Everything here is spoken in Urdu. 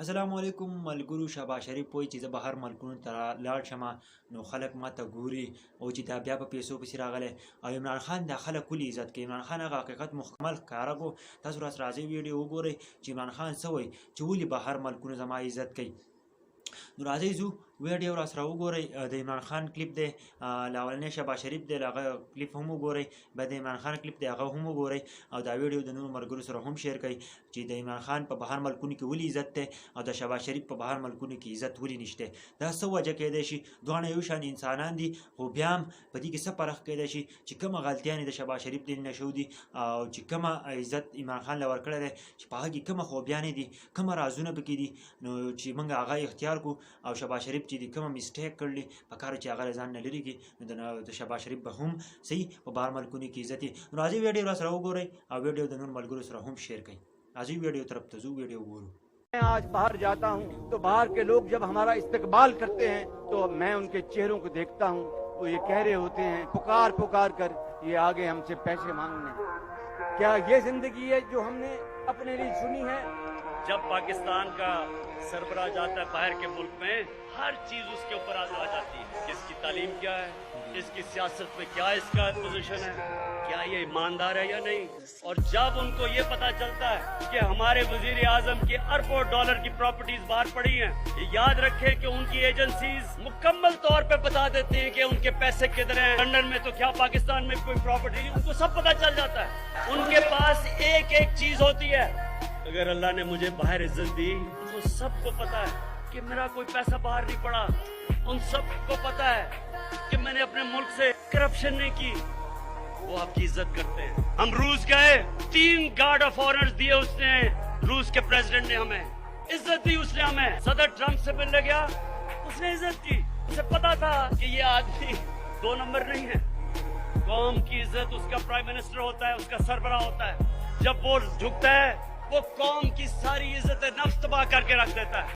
السلام علیکم ملګرو. شهباز شریف وایي چې زه بهر ملکونو ته لاړ شم نو خلک ماته ګوري او چې دا بیا په پیسو پسې راغلی او عمران خان دا خلک ولې عزت کوي. عمران خان هغه حقیقت مکمل ښکاره کړو. تاسو راسره راځئ ویډیو وګورئ چې عمران خان څه وایي چې ولې بهر ملکونو زما عزت کوي. نو راځئ ځو ویډیو راسره وګورئ. د عمران خان کلیپ دی، له اولنی شهباز شریف دی هغه کلیپ هم وګورئ، بیا د عمران خان کلیپ دی هغه هم وګورئ او دا ویډیو د نورو ملګرو سره هم شیر کړئ چې د عمران خان په بهر ملکونو کې ولې عزت دی او د شهباز شریف په بهر ملکونو کې عزت ولې نشته. دا څه وجه کیدای شي؟ دواړه یو شان انسانان دي خو بیا هم په دې کې څه فرق کیدای شي چې کومه غلطیانې د شهباز شریف دې نه شو دي او چې کومه عزت عمران خان له ورکړی دی چې په هغه کې کومه خوبیانې دي، کومه رازونه پکې دي، نو چې موږ هغه اختیار کړو او شهباز شریف چې د کومه مسټیک کړلی په کار چې هغه ځان نه لري کړي نو د شهباز شریف به هم صحیح په بهر ملکونو کې عزت وي. نو راځئ ویډیو راسره وګورئ او ویډیو د نور ملګرو سره هم شیر کړئ. راځئ ویډیو طرف ته ځو، ویډیو وګورو. میں آج باہر جاتا ہوں تو باہر کے لوگ جب ہمارا استقبال کرتے ہیں تو میں ان کے چہروں کو دیکھتا ہوں، وہ یہ کہہ رہے ہوتے ہیں پکار پکار کر یہ آگے ہم سے پیسے مانگنے. کیا یہ زندگی ہے جو ہم نے اپنے لیے چنی ہے؟ جب پاکستان کا سربراہ جاتا ہے باہر کے ملک میں، ہر چیز اس کے اوپر آ جاتی ہے کہ اس کی تعلیم کیا ہے، اس کی سیاست میں کیا اس کا پوزیشن ہے، کیا یہ ایماندار ہے یا نہیں. اور جب ان کو یہ پتا چلتا ہے کہ ہمارے وزیر اعظم کی اربوں ڈالر کی پراپرٹیز باہر پڑی ہیں، یہ یاد رکھیں کہ ان کی ایجنسیز مکمل طور پہ بتا دیتی ہیں کہ ان کے پیسے کدھر ہیں. لندن میں تو کیا پاکستان میں کوئی پراپرٹی نہیں، ان کو سب پتا چل جاتا ہے. ان کے پاس ایک ایک چیز ہوتی ہے. اگر اللہ نے مجھے باہر عزت دی تو سب کو پتا ہے کہ میرا کوئی پیسہ باہر نہیں پڑا. ان سب کو پتا ہے کہ میں نے اپنے ملک سے کرپشن نہیں کی. وہ آپ کی عزت کرتے ہیں. ہم روس گئے، 3 گارڈ آف آنرز دیے اس نے، روس کے پریزیڈنٹ نے ہمیں عزت دی. اس نے ہمیں صدر ٹرمپ سے ملنے گیا، اس نے عزت کی. اسے پتا تھا کہ یہ آدمی 2 نمبر نہیں ہے. قوم کی عزت اس کا پرائم منسٹر ہوتا ہے، اس کا سربراہ ہوتا ہے. جب وہ جھکتا ہے وہ قوم کی ساری عزت نفس تباہ کر کے رکھ دیتا ہے.